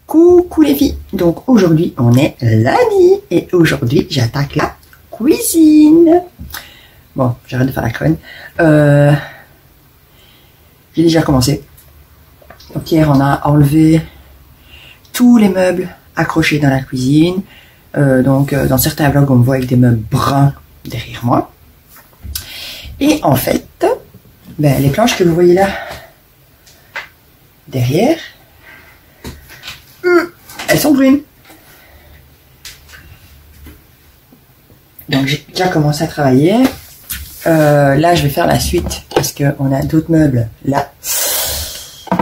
Coucou les filles, donc aujourd'hui on est lundi et aujourd'hui j'attaque la cuisine. Bon, j'arrête de faire la conne. J'ai déjà commencé. Donc hier on a enlevé tous les meubles accrochés dans la cuisine. Dans certains vlogs on me voit avec des meubles bruns derrière moi. Et en fait, les planches que vous voyez là derrière, elles sont brunes. Donc j'ai déjà commencé à travailler. Là je vais faire la suite parce qu'on a d'autres meubles là.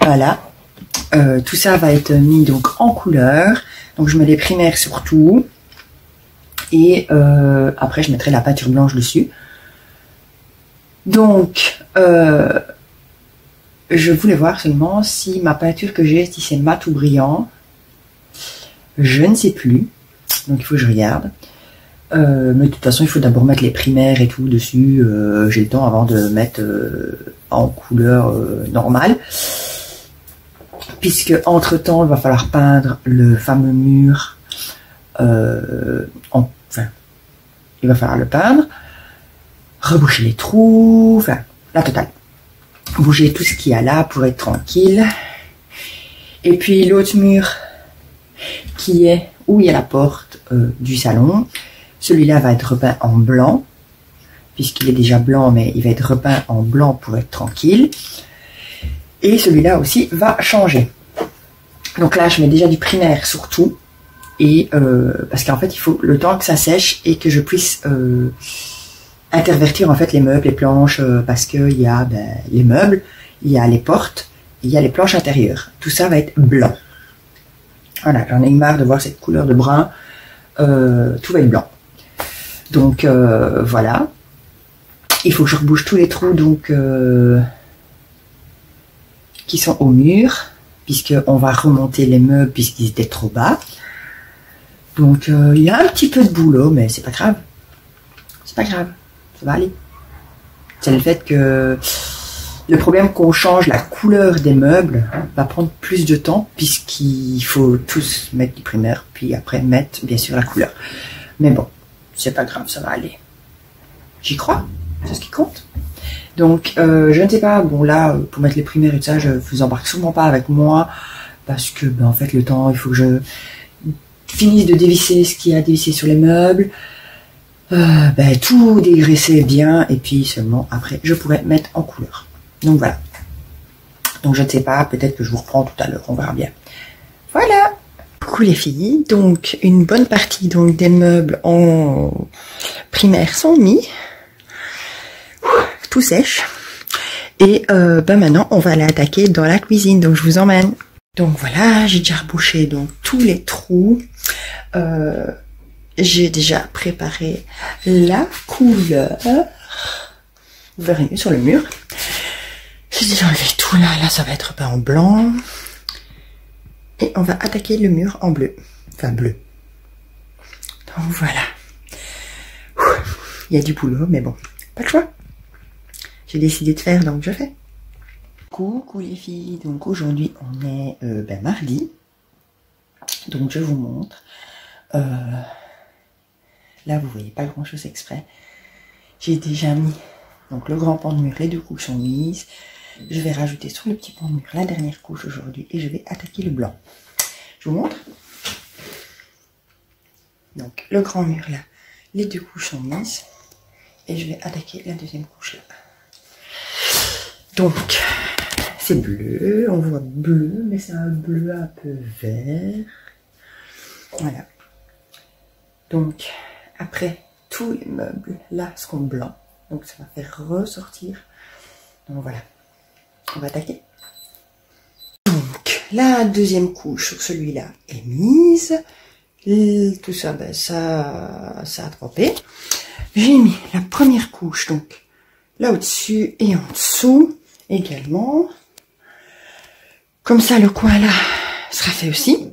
Voilà. Tout ça va être mis donc en couleur. Donc je mets les primaires sur tout. Et après je mettrai la peinture blanche dessus. Donc je voulais voir seulement si ma peinture que j'ai, si c'est mat ou brillant. Je ne sais plus. Donc il faut que je regarde. Mais de toute façon il faut d'abord mettre les primaires et tout dessus. J'ai le temps avant de mettre en couleur normale. Puisque entre temps il va falloir peindre le fameux mur. Il va falloir le peindre. Reboucher les trous. Enfin la totale. Bouger tout ce qu'il y a là pour être tranquille. Et puis l'autre mur qui est où il y a la porte du salon. Celui-là va être repeint en blanc, puisqu'il est déjà blanc, mais il va être repeint en blanc pour être tranquille. Et celui-là aussi va changer. Donc là, je mets déjà du primaire sur tout. Et parce qu'en fait, il faut le temps que ça sèche et que je puisse intervertir en fait les meubles, les planches, parce qu'il y a les meubles, il y a les portes, il y a les planches intérieures. Tout ça va être blanc. Voilà, j'en ai marre de voir cette couleur de brun. Tout va être blanc. Donc voilà. Il faut que je rebouche tous les trous donc qui sont au mur, puisqu'on va remonter les meubles puisqu'ils étaient trop bas. Donc il y a un petit peu de boulot, mais c'est pas grave. C'est pas grave, ça va aller. C'est le fait que le problème qu'on change la couleur des meubles va prendre plus de temps puisqu'il faut tous mettre du primaire puis après mettre bien sûr la couleur. Mais bon, c'est pas grave, ça va aller. J'y crois, c'est ce qui compte. Donc je ne sais pas, bon là pour mettre les primaires et tout ça, je vous embarque sûrement pas avec moi parce que en fait le temps, il faut que je finisse de dévisser ce qu'il y a à dévisser sur les meubles. Tout dégraisser bien et puis seulement après je pourrais mettre en couleur. Donc voilà. Donc je ne sais pas, peut-être que je vous reprends tout à l'heure, on verra bien. Voilà. Coucou les filles. Donc une bonne partie donc des meubles en primaire sont mis. Tout sèche. Et maintenant on va aller attaquer dans la cuisine. Donc je vous emmène. Donc voilà, j'ai déjà rebouché donc tous les trous. J'ai déjà préparé la couleur. Vous verrez mieux sur le mur. J'ai déjà enlevé tout là. Là, ça va être peint en blanc. Et on va attaquer le mur en bleu. Enfin, bleu. Donc voilà. Il y a du boulot, mais bon, pas le choix. J'ai décidé de faire, donc je fais. Coucou les filles. Donc aujourd'hui, on est mardi. Donc je vous montre. Là, vous voyez pas grand chose exprès. J'ai déjà mis donc le grand pan de mur, les deux couches sont mises. Je vais rajouter sur le petit pan de mur la dernière couche aujourd'hui et je vais attaquer le blanc. Je vous montre. Donc le grand mur là, les deux couches sont mises et je vais attaquer la deuxième couche là. Donc c'est bleu, on voit bleu, mais c'est un bleu un peu vert. Voilà. Donc après tous les meubles là seront blancs. Donc ça va faire ressortir. Donc voilà. On va attaquer. Donc la deuxième couche sur celui-là est mise. Tout ça, ça a trempé. J'ai mis la première couche donc là au-dessus et en dessous également. Comme ça le coin là sera fait aussi.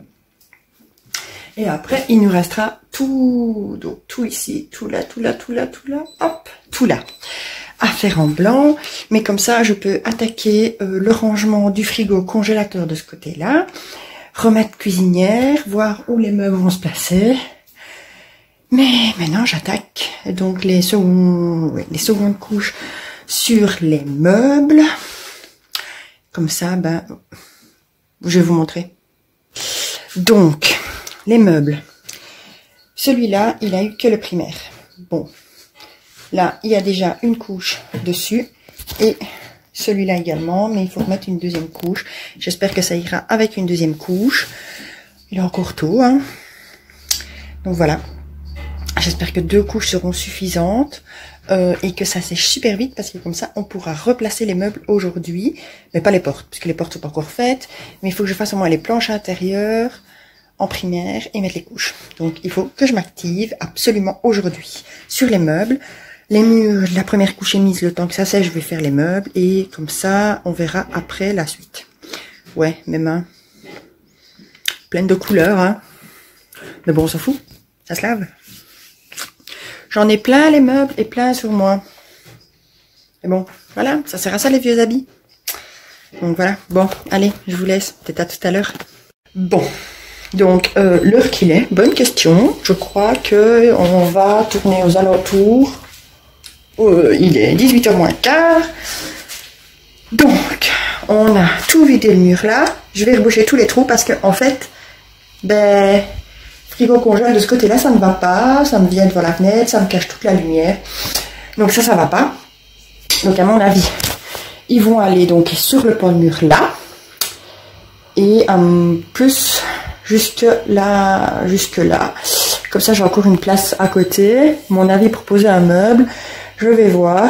Et après il nous restera tout, donc tout ici, tout là, tout là, tout là, tout là, hop, tout là. À faire en blanc, mais comme ça je peux attaquer le rangement du frigo congélateur de ce côté là, remettre cuisinière, voir où les meubles vont se placer. Mais maintenant, j'attaque donc les secondes couches sur les meubles. Comme ça, ben, je vais vous montrer. Donc, les meubles. Celui-là, il a eu que le primaire. Bon, là, il y a déjà une couche dessus. Et celui-là également, mais il faut mettre une deuxième couche. J'espère que ça ira avec une deuxième couche. Il est encore tôt, hein. Donc voilà. J'espère que 2 couches seront suffisantes et que ça sèche super vite parce que comme ça, on pourra replacer les meubles aujourd'hui. Mais pas les portes, puisque les portes sont pas encore faites. Mais il faut que je fasse au moins les planches intérieures en primaire et mettre les couches. Donc il faut que je m'active absolument aujourd'hui sur les meubles. Les murs, la première couche est mise, le temps que ça sèche, je vais faire les meubles. Et comme ça, on verra après la suite. Ouais, mes mains pleines de couleurs, hein. Mais bon, on s'en fout, ça se lave. J'en ai plein les meubles et plein sur moi. Et bon, voilà, ça sert à ça les vieux habits. Donc voilà, bon, allez, je vous laisse, peut-être à tout à l'heure. Bon, donc l'heure qu'il est, bonne question. Je crois que on va tourner aux alentours. Il est 18h moins quart. Donc, on a tout vidé le mur là. Je vais reboucher tous les trous parce que en fait, ben... frigo congèle de ce côté-là, ça ne va pas. Ça me vient devant la fenêtre, ça me cache toute la lumière. Donc ça va pas. Donc à mon avis, ils vont aller donc sur le pan de mur là. Et plus jusque là. Comme ça, j'ai encore une place à côté. Mon avis, proposer un meuble. Je vais voir.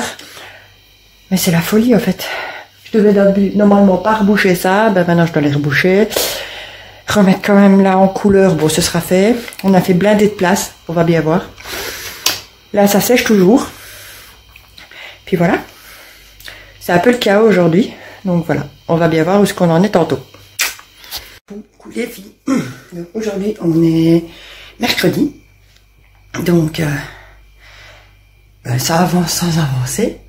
Mais c'est la folie en fait. Je devais normalement pas reboucher ça. Ben maintenant, je dois les reboucher. Remettre quand même là en couleur, bon ce sera fait. On a fait blindé de place, on va bien voir. Là ça sèche toujours. Puis voilà. C'est un peu le chaos aujourd'hui. Donc voilà, on va bien voir où est-ce qu'on en est tantôt. Coucou les filles. Donc aujourd'hui on est mercredi. Donc ça avance sans avancer.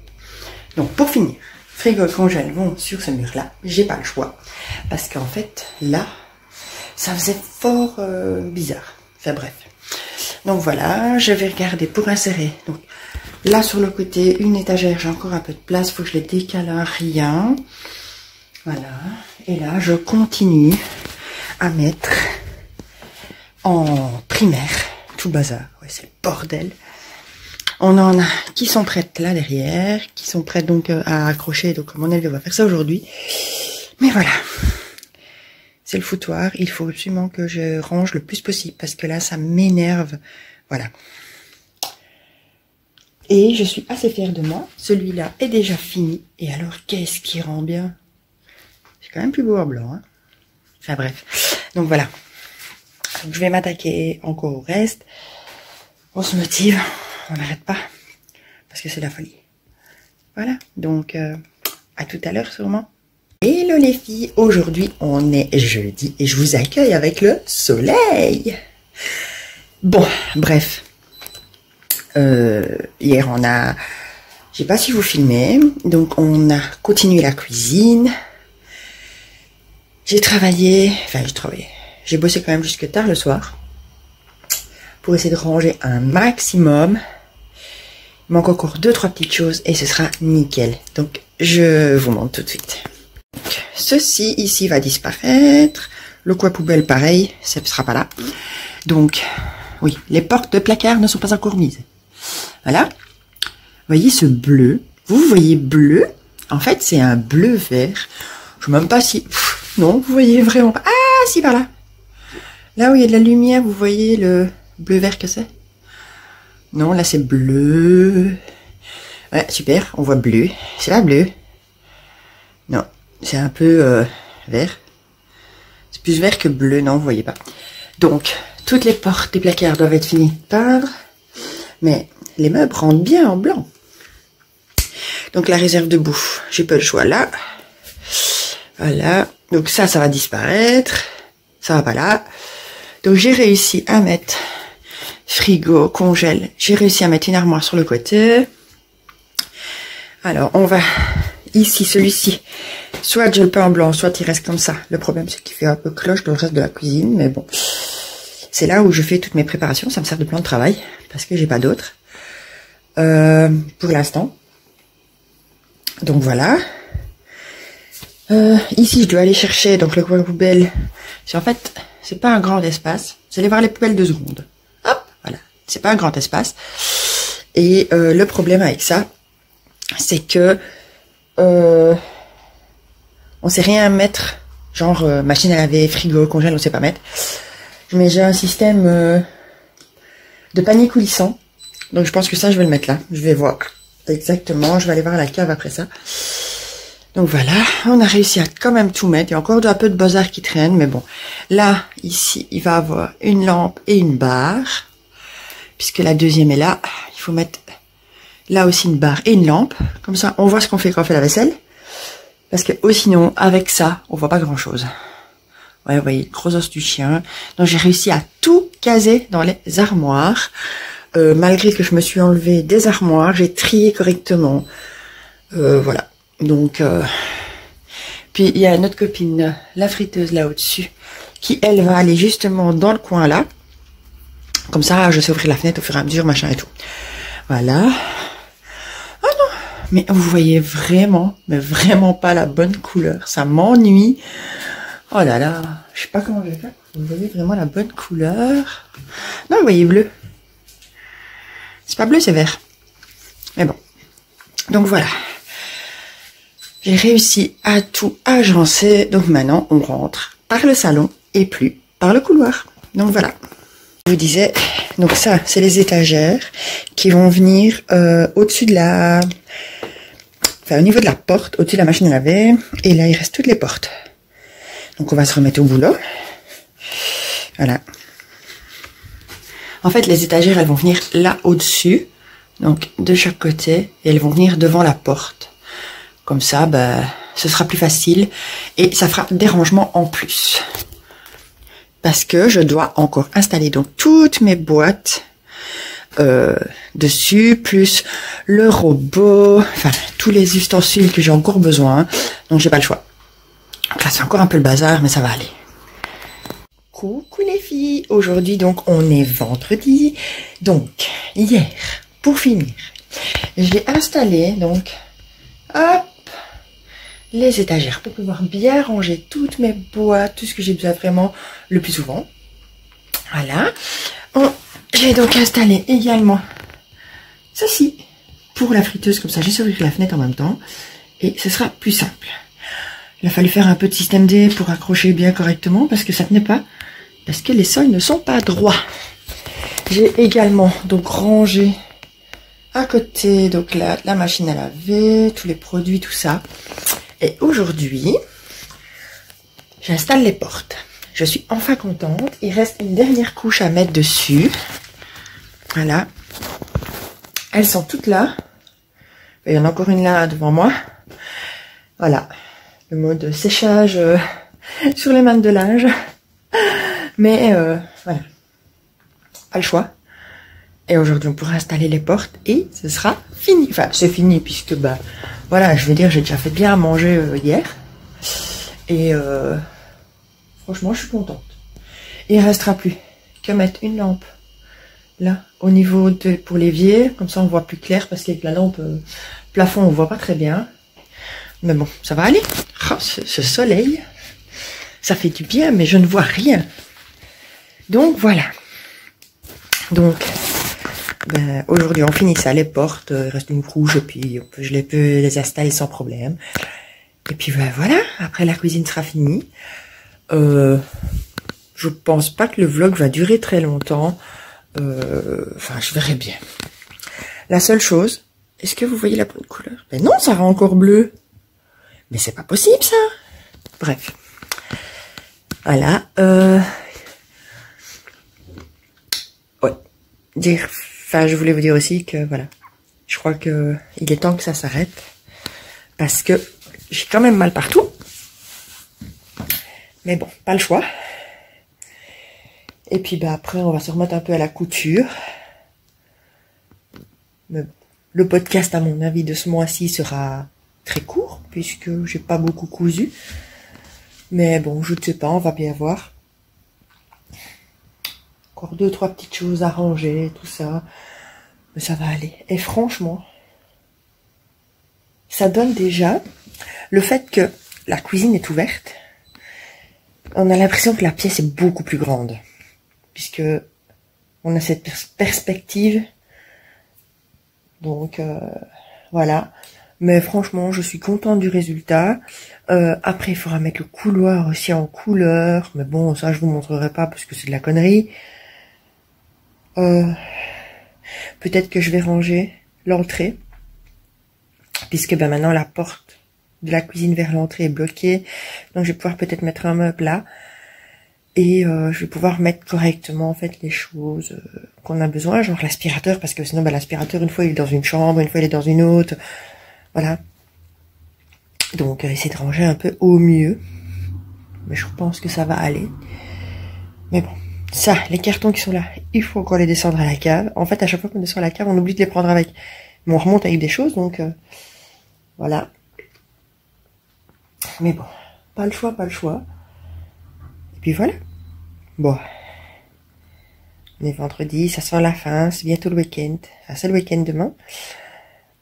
Donc pour finir, frigo et congèle vont sur ce mur là. J'ai pas le choix. Parce qu'en fait là, ça faisait fort bizarre. Enfin bref. Donc voilà, je vais regarder pour insérer. Donc là sur le côté, une étagère, j'ai encore un peu de place. Il faut que je les décale à rien. Voilà. Et là, je continue à mettre en primaire. Tout bazar. Ouais, c'est le bordel. On en a qui sont prêtes là derrière. Qui sont prêtes donc à accrocher. Donc à mon avis, on va faire ça aujourd'hui. Mais voilà. C'est le foutoir, il faut absolument que je range le plus possible parce que là, ça m'énerve. Voilà. Et je suis assez fière de moi. Celui-là est déjà fini. Et alors, qu'est-ce qui rend bien? C'est quand même plus beau en blanc. Hein, enfin bref. Donc voilà. Donc, je vais m'attaquer encore au reste. On se motive. On n'arrête pas. Parce que c'est la folie. Voilà. Donc, à tout à l'heure sûrement. Hello les filles, aujourd'hui on est jeudi et je vous accueille avec le soleil. Bon, bref. Hier on a... Je sais pas si vous filmez. Donc on a continué la cuisine. J'ai travaillé... Enfin j'ai travaillé. J'ai bossé quand même jusque tard le soir. Pour essayer de ranger un maximum. Il manque encore 2-3 petites choses et ce sera nickel. Donc je vous montre tout de suite. Ceci ici va disparaître. Le coin poubelle pareil, ça ne sera pas là. Donc, oui, les portes de placard ne sont pas encore mises. Voilà. Vous voyez ce bleu? Vous voyez bleu? En fait, c'est un bleu vert. Je ne sais même pas si... Non, vous voyez vraiment pas. Ah, si, par là. Là où il y a de la lumière, vous voyez le bleu vert que c'est? Non, là c'est bleu. Ouais, super, on voit bleu. C'est pas bleu. Non. C'est un peu vert. C'est plus vert que bleu, non, vous voyez pas. Donc, toutes les portes des placards doivent être finies de peindre. Mais les meubles rentrent bien en blanc. Donc, la réserve de bouffe, j'ai pas le choix là. Voilà. Donc, ça va disparaître. Ça va pas là. Donc, j'ai réussi à mettre frigo, congèle. J'ai réussi à mettre une armoire sur le côté. Alors, on va ici, celui-ci, soit je le peins en blanc, soit il reste comme ça. Le problème, c'est qu'il fait un peu cloche dans le reste de la cuisine, mais bon. C'est là où je fais toutes mes préparations, ça me sert de plan de travail, parce que j'ai pas d'autre. Pour l'instant. Donc voilà. Ici, je dois aller chercher donc le coin poubelle. En fait, c'est pas un grand espace. Vous allez voir les poubelles 2 secondes. Hop, voilà. C'est pas un grand espace. Et le problème avec ça, c'est que on sait rien mettre, genre machine à laver, frigo, congèle, on sait pas mettre. Mais j'ai un système de panier coulissant. Donc je pense que ça, je vais le mettre là. Je vais voir exactement. Je vais aller voir à la cave après ça. Donc voilà, on a réussi à quand même tout mettre. Il y a encore un peu de bazar qui traîne, mais bon. Là, ici, il va avoir une lampe et une barre. Puisque la deuxième est là. Il faut mettre là aussi une barre et une lampe. Comme ça, on voit ce qu'on fait quand on fait la vaisselle. Parce que sinon, avec ça, on voit pas grand-chose. Ouais, vous voyez, gros os du chien. Donc j'ai réussi à tout caser dans les armoires. Malgré que je me suis enlevé des armoires, j'ai trié correctement. Voilà. Donc, puis il y a notre copine, la friteuse là au-dessus, qui elle va aller justement dans le coin là. Comme ça, je sais ouvrir la fenêtre au fur et à mesure, machin et tout. Voilà. Ah non, mais vous voyez vraiment, mais vraiment pas la bonne couleur. Ça m'ennuie. Oh là là, je sais pas comment je vais faire. Vous voyez vraiment la bonne couleur. Non, vous voyez bleu. C'est pas bleu, c'est vert. Mais bon. Donc voilà. J'ai réussi à tout agencer. Donc maintenant, on rentre par le salon et plus par le couloir. Donc voilà. Je vous disais, donc ça, c'est les étagères qui vont venir au-dessus de la... Enfin, au niveau de la porte, au-dessus de la machine à laver. Et là, il reste toutes les portes. Donc on va se remettre au boulot. Voilà. En fait, les étagères, elles vont venir là au-dessus. Donc de chaque côté. Et elles vont venir devant la porte. Comme ça, ben, ce sera plus facile. Et ça fera des rangements en plus. Parce que je dois encore installer donc toutes mes boîtes dessus. Plus le robot. Enfin, tous les ustensiles que j'ai encore besoin. Donc j'ai pas le choix. Donc là, c'est encore un peu le bazar, mais ça va aller. Coucou les filles. Aujourd'hui, donc, on est vendredi. Donc, hier, pour finir, j'ai installé, donc, hop, les étagères pour pouvoir bien ranger toutes mes boîtes, tout ce que j'ai besoin vraiment le plus souvent. Voilà. J'ai donc installé également ceci pour la friteuse, comme ça, j'ai ouvrir la fenêtre en même temps. Et ce sera plus simple. Il a fallu faire un peu de système D pour accrocher bien correctement parce que ça tenait pas. Parce que les sols ne sont pas droits. J'ai également donc rangé à côté donc la machine à laver, tous les produits, tout ça. Et aujourd'hui, j'installe les portes. Je suis enfin contente. Il reste une dernière couche à mettre dessus. Voilà. Elles sont toutes là. Il y en a encore une là devant moi. Voilà. Le mode séchage sur les mannes de linge. Mais voilà. Pas le choix. Et aujourd'hui, on pourra installer les portes et ce sera fini. Enfin, c'est fini puisque, bah, voilà, je vais dire, j'ai déjà fait bien à manger hier. Et franchement, je suis contente. Il ne restera plus qu'à mettre une lampe là, au niveau de pour l'évier. Comme ça, on voit plus clair parce qu'avec la lampe plafond, on voit pas très bien. Mais bon, ça va aller. Oh, ce soleil, ça fait du bien, mais je ne vois rien. Donc, voilà. Donc... Ben, aujourd'hui, on finit ça, les portes, il reste une couche, et puis je peux les installer sans problème. Et puis ben, voilà, après la cuisine sera finie. Je pense pas que le vlog va durer très longtemps. Enfin, je verrai bien. La seule chose, est-ce que vous voyez la bonne couleur? Ben non, ça rend encore bleu. Mais c'est pas possible, ça. Bref. Voilà. Ouais. Enfin, je voulais vous dire aussi que, voilà, je crois que il est temps que ça s'arrête. Parce que j'ai quand même mal partout. Mais bon, pas le choix. Et puis, bah, après, on va se remettre un peu à la couture. Mais bon, le podcast, à mon avis, de ce mois-ci sera très court, puisque j'ai pas beaucoup cousu. Mais bon, je ne sais pas, on va bien voir. Encore 2-3 petites choses à ranger, tout ça. Mais ça va aller. Et franchement, ça donne déjà le fait que la cuisine est ouverte. On a l'impression que la pièce est beaucoup plus grande. Puisque on a cette perspective. Donc, voilà. Mais franchement, je suis contente du résultat. Après, il faudra mettre le couloir aussi en couleur. Mais bon, ça, je vous montrerai pas parce que c'est de la connerie. Peut-être que je vais ranger l'entrée. Puisque ben, maintenant, la porte de la cuisine vers l'entrée est bloquée. Donc, je vais pouvoir peut-être mettre un meuble là. Et je vais pouvoir mettre correctement en fait les choses qu'on a besoin. Genre l'aspirateur. Parce que sinon, ben, l'aspirateur, une fois, il est dans une chambre. Une fois, il est dans une autre. Voilà. Donc, essayer de ranger un peu au mieux. Mais je pense que ça va aller. Mais bon. Ça, les cartons qui sont là, il faut encore les descendre à la cave. En fait, à chaque fois qu'on descend à la cave, on oublie de les prendre avec. Mais on remonte avec des choses, donc voilà. Mais bon, pas le choix, pas le choix. Et puis voilà. Bon. On est vendredi, ça sent la fin, c'est bientôt le week-end. Enfin, c'est le week-end demain.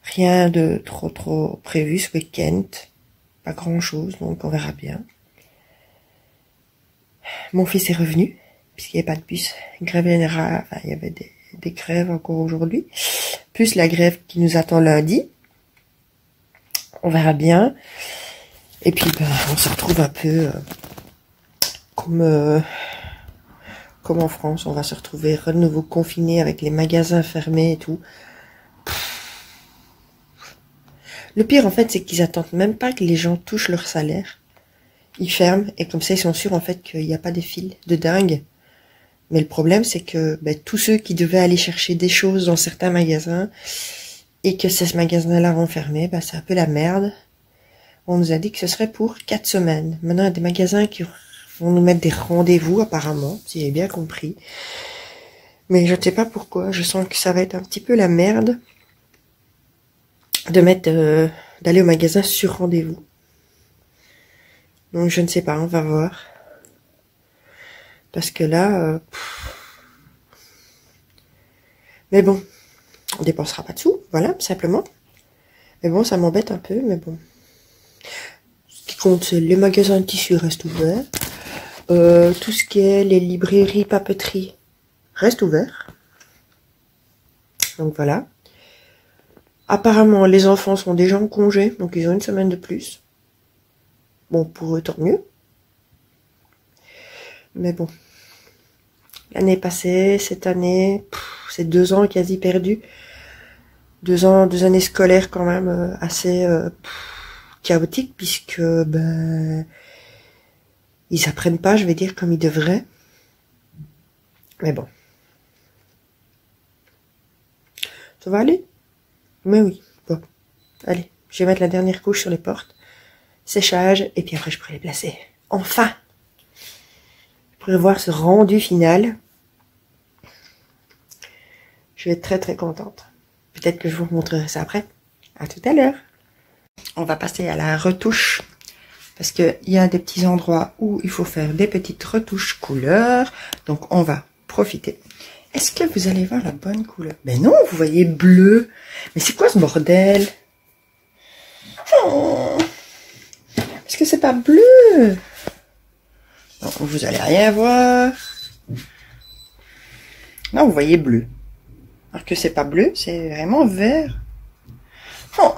Rien de trop prévu ce week-end. Pas grand-chose, donc on verra bien. Mon fils est revenu. Puisqu'il n'y avait pas de bus, grève générale, enfin, il y avait des grèves encore aujourd'hui, plus la grève qui nous attend lundi, on verra bien, et puis ben, on se retrouve un peu comme en France, on va se retrouver de nouveau confinés avec les magasins fermés et tout. Le pire en fait, c'est qu'ils attendent même pas que les gens touchent leur salaire, ils ferment, et comme ça ils sont sûrs en fait qu'il n'y a pas des files de dingue. Mais le problème, c'est que ben, tous ceux qui devaient aller chercher des choses dans certains magasins et que ces magasins-là vont fermer, ben, c'est un peu la merde. On nous a dit que ce serait pour 4 semaines. Maintenant, il y a des magasins qui vont nous mettre des rendez-vous, apparemment, si j'ai bien compris. Mais je ne sais pas pourquoi. Je sens que ça va être un petit peu la merde de mettre d'aller au magasin sur rendez-vous. Donc, je ne sais pas, on va voir. Parce que là... Mais bon, on dépensera pas de sous, voilà, simplement. Mais bon, ça m'embête un peu, mais bon. Ce qui compte, c'est les magasins de tissus restent ouverts. Tout ce qui est les librairies, papeteries restent ouverts. Donc voilà. Apparemment, les enfants sont déjà en congé, donc ils ont une semaine de plus. Bon, pour eux, tant mieux. Mais bon. L'année passée, cette année, c'est 2 ans quasi perdus. 2 ans, 2 années scolaires quand même assez chaotiques, puisque ben ils apprennent pas, je vais dire, comme ils devraient. Mais bon. Ça va aller? Mais oui. Bon. Allez, je vais mettre la dernière couche sur les portes. Séchage, et puis après je pourrai les placer. Enfin! Je pourrai voir ce rendu final. Je vais être très très contente. Peut-être que je vous montrerai ça après. À tout à l'heure. On va passer à la retouche. Parce qu'il y a des petits endroits où il faut faire des petites retouches couleurs. Donc on va profiter. Est-ce que vous allez voir la bonne couleur? Ben non, vous voyez bleu. Mais c'est quoi ce bordel? Oh, est-ce que c'est pas bleu? Non, vous allez rien voir. Non, vous voyez bleu. Alors que c'est pas bleu, c'est vraiment vert. Oh.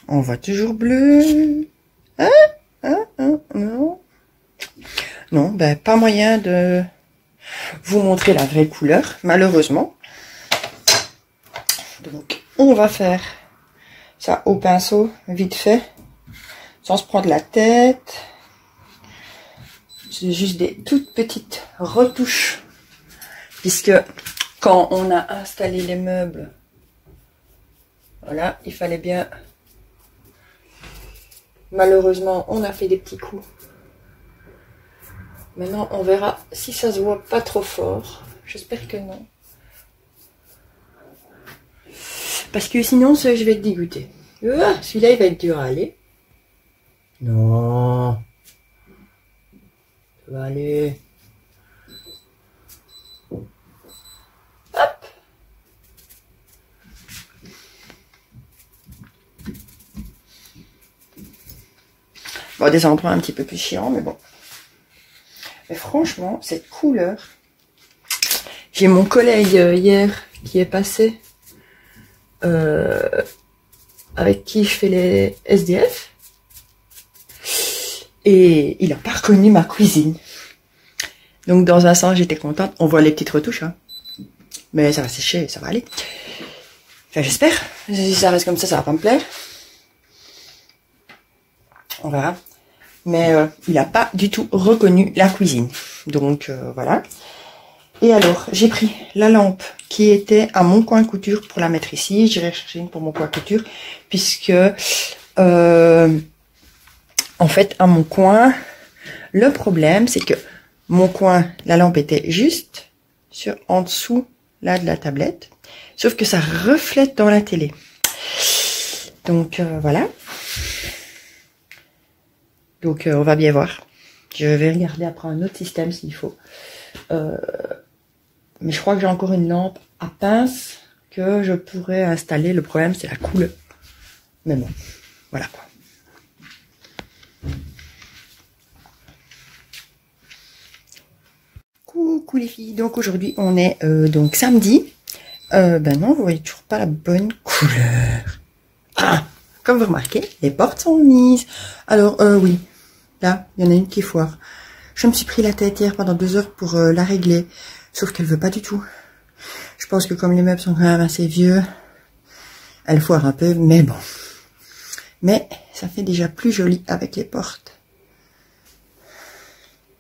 On voit toujours bleu. Non. Non, ben pas moyen de vous montrer la vraie couleur, malheureusement. Donc, on va faire ça au pinceau, vite fait, sans se prendre la tête. C'est juste des toutes petites retouches. Puisque quand on a installé les meubles, voilà, il fallait bien... Malheureusement, on a fait des petits coups. Maintenant, on verra si ça se voit pas trop fort. J'espère que non. Parce que sinon, je vais être dégoûtée. Celui-là, il va être dur à aller. Non. Ça va aller. Hop. Bon, des endroits un petit peu plus chiants, mais bon. Mais franchement, cette couleur... J'ai mon collègue hier qui est passé... avec qui je fais les SDF. Et il n'a pas reconnu ma cuisine. Donc dans un sens, j'étais contente. On voit les petites retouches. Hein. Mais ça va sécher, ça va aller. Enfin, j'espère. Si ça reste comme ça va pas me plaire. On verra. Mais il n'a pas du tout reconnu la cuisine. Donc voilà. Et alors, j'ai pris la lampe qui était à mon coin couture pour la mettre ici. J'irai chercher une pour mon coin couture. Puisque, en fait, à mon coin, le problème, c'est que mon coin, la lampe était juste en dessous, là, de la tablette. Sauf que ça reflète dans la télé. Donc, voilà. Donc, on va bien voir. Je vais regarder après un autre système s'il faut. Mais je crois que j'ai encore une lampe à pince que je pourrais installer. Le problème, c'est la couleur. Mais bon, voilà quoi. Coucou les filles. Donc aujourd'hui, on est donc samedi. Ben non, vous voyez toujours pas la bonne couleur. Ah, comme vous remarquez, les portes sont mises. Alors oui, là, il y en a une qui foire. Je me suis pris la tête hier pendant 2 heures pour la régler. Sauf qu'elle veut pas du tout. Je pense que comme les meubles sont quand même assez vieux, elle foire un peu, mais bon. Mais ça fait déjà plus joli avec les portes.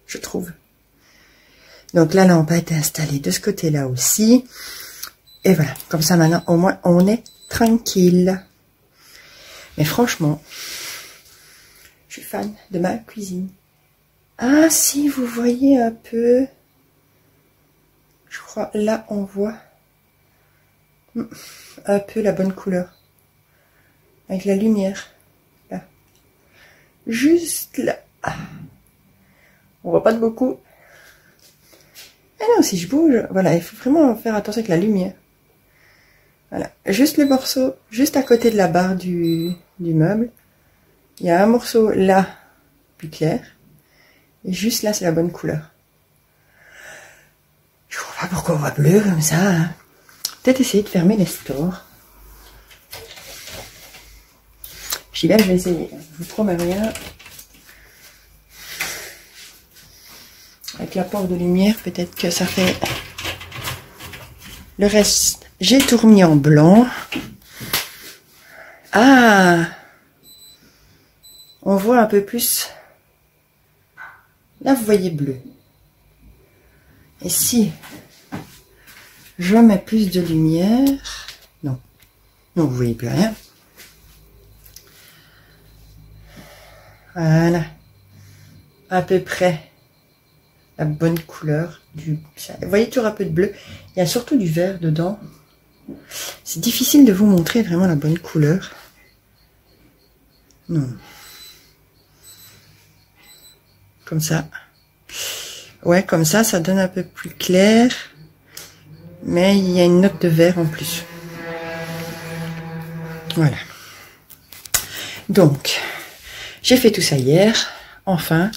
Je trouve. Donc la lampe a été installée de ce côté-là aussi. Et voilà, comme ça maintenant, au moins, on est tranquille. Mais franchement, je suis fan de ma cuisine. Ah si, vous voyez un peu... Je crois, là, on voit un peu la bonne couleur. Avec la lumière. Là. Juste là. On voit pas de beaucoup. Mais non, si je bouge, voilà, il faut vraiment faire attention avec la lumière. Voilà. Juste le morceau, juste à côté de la barre du meuble. Il y a un morceau là, plus clair. Et juste là, c'est la bonne couleur. Je vois pas pourquoi on voit bleu comme ça. Hein. Peut-être essayer de fermer les stores. Je dis là, je vais essayer. Je vous promets rien. Avec l'apport de lumière, peut-être que ça fait... Le reste, j'ai tout remis en blanc. Ah! On voit un peu plus. Là, vous voyez bleu. Et si je mets plus de lumière... Non. Non, vous voyez plus rien. Voilà. À peu près la bonne couleur du... Vous voyez toujours un peu de bleu. Il y a surtout du vert dedans. C'est difficile de vous montrer vraiment la bonne couleur. Non. Comme ça. Ouais, comme ça, ça donne un peu plus clair. Mais il y a une note de vert en plus. Voilà. Donc, j'ai fait tout ça hier. Enfin.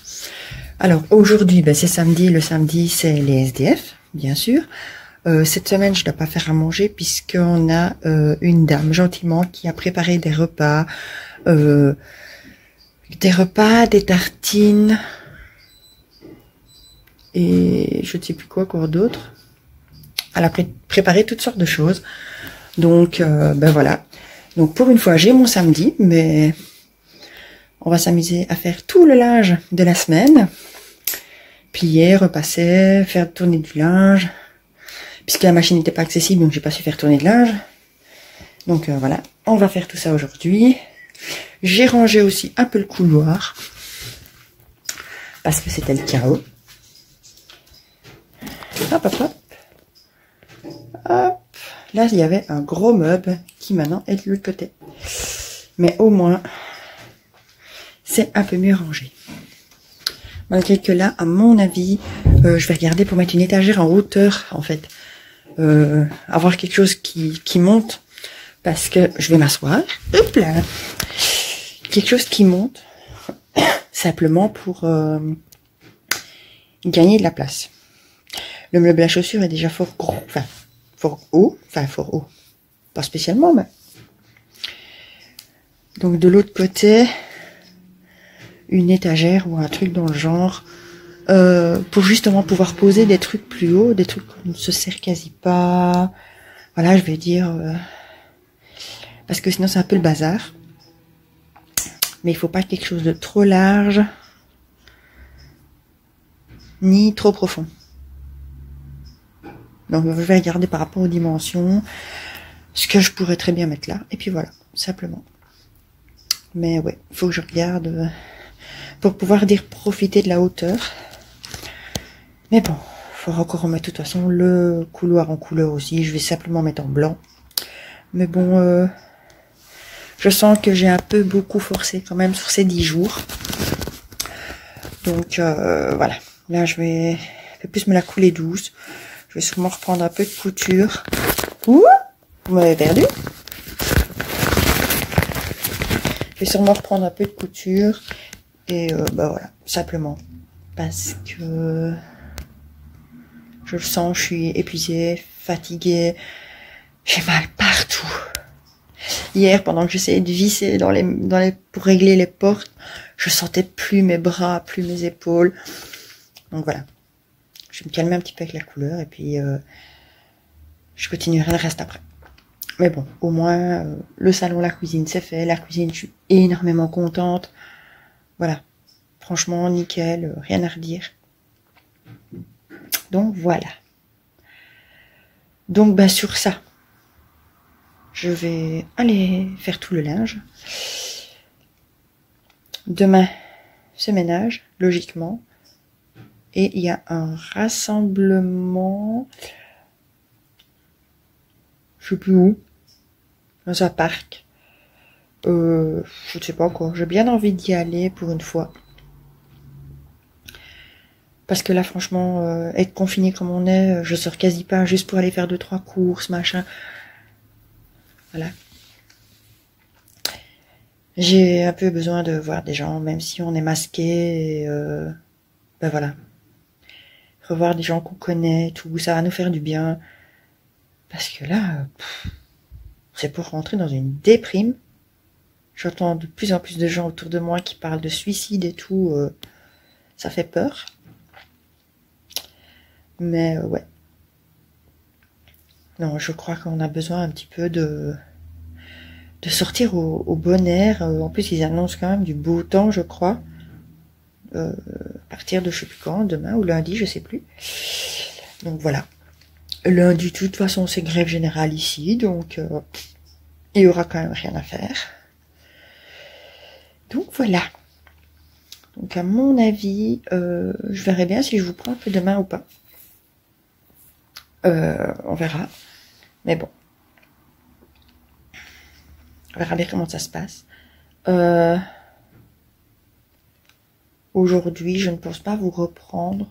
Alors, aujourd'hui, ben, c'est samedi. Le samedi, c'est les SDF, bien sûr. Cette semaine, je ne dois pas faire à manger puisqu'on a une dame gentiment qui a préparé des repas. Des tartines. Et je ne sais plus quoi encore d'autre. Elle a préparé toutes sortes de choses. Donc, ben voilà. Donc, pour une fois, j'ai mon samedi, mais on va s'amuser à faire tout le linge de la semaine. Plier, repasser, faire tourner du linge. Puisque la machine n'était pas accessible, donc j'ai pas su faire tourner de linge. Donc, voilà. On va faire tout ça aujourd'hui. J'ai rangé aussi un peu le couloir. Parce que c'était le chaos. Hop, hop, hop. Hop, là, il y avait un gros meuble qui maintenant est de l'autre côté. Mais au moins, c'est un peu mieux rangé. Malgré que là, à mon avis, je vais regarder pour mettre une étagère en hauteur, en fait. Avoir quelque chose qui monte. Parce que je vais m'asseoir. Hop là. Quelque chose qui monte. Simplement pour gagner de la place. Le meuble à chaussures est déjà fort gros. Enfin, fort haut. Enfin, fort haut. Pas spécialement, mais... Donc, de l'autre côté... une étagère ou un truc dans le genre pour justement pouvoir poser des trucs plus hauts, des trucs qu'on ne se sert quasi pas. Voilà, je vais dire parce que sinon c'est un peu le bazar. Mais il faut pas quelque chose de trop large ni trop profond. Donc je vais regarder par rapport aux dimensions ce que je pourrais très bien mettre là et puis voilà, simplement. Mais ouais, il faut que je regarde pour pouvoir dire profiter de la hauteur. Mais bon, il faudra encore remettre de toute façon le couloir en couleur aussi. Je vais simplement mettre en blanc. Mais bon, je sens que j'ai un peu beaucoup forcé quand même sur ces 10 jours. Donc voilà, là je vais plus me la couler douce. Je vais sûrement reprendre un peu de couture. Ouh, vous m'avez perdu. Je vais sûrement reprendre un peu de couture. Et bah voilà, simplement parce que je le sens, je suis épuisée, fatiguée, j'ai mal partout. Hier, pendant que j'essayais de visser pour régler les portes, je sentais plus mes bras, plus mes épaules. Donc voilà, je vais me calmer un petit peu avec la couleur et puis je continuerai le reste après. Mais bon, au moins le salon, la cuisine, c'est fait. La cuisine, je suis énormément contente. Voilà. Franchement, nickel, rien à redire. Donc, voilà. Donc, bah, sur ça, je vais aller faire tout le linge. Demain, c'est ménage, logiquement. Et il y a un rassemblement, je sais plus où, dans un parc. Je ne sais pas quoi. J'ai bien envie d'y aller pour une fois. Parce que là, franchement, être confiné comme on est, je sors quasi pas juste pour aller faire 2-3 courses, machin. Voilà. J'ai un peu besoin de voir des gens, même si on est masqué. Et, ben voilà. Revoir des gens qu'on connaît, tout, ça va nous faire du bien. Parce que là, c'est pour rentrer dans une déprime. J'entends de plus en plus de gens autour de moi qui parlent de suicide et tout. Ça fait peur. Mais ouais. Non, je crois qu'on a besoin un petit peu de sortir au bon air. En plus, ils annoncent quand même du beau temps, je crois. À partir de je sais plus quand, demain ou lundi, je sais plus. Donc voilà. Lundi, de toute façon, c'est grève générale ici, donc il y aura quand même rien à faire. Donc voilà. Donc à mon avis, je verrai bien si je vous prends un peu demain ou pas. On verra. Mais bon. On verra bien comment ça se passe. Aujourd'hui, je ne pense pas vous reprendre.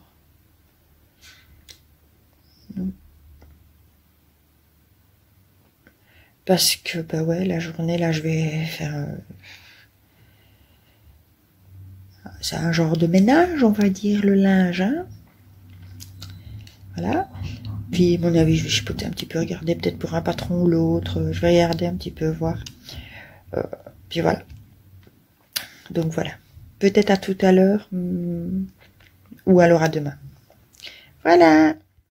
Non. Parce que, bah ouais, la journée, là, je vais faire... c'est un genre de ménage, on va dire, le linge, hein. Voilà. Puis, à mon avis, je vais chipoter un petit peu, regarder peut-être pour un patron ou l'autre. Je vais regarder un petit peu, voir. Puis voilà. Donc voilà. Peut-être à tout à l'heure. Ou alors à demain. Voilà.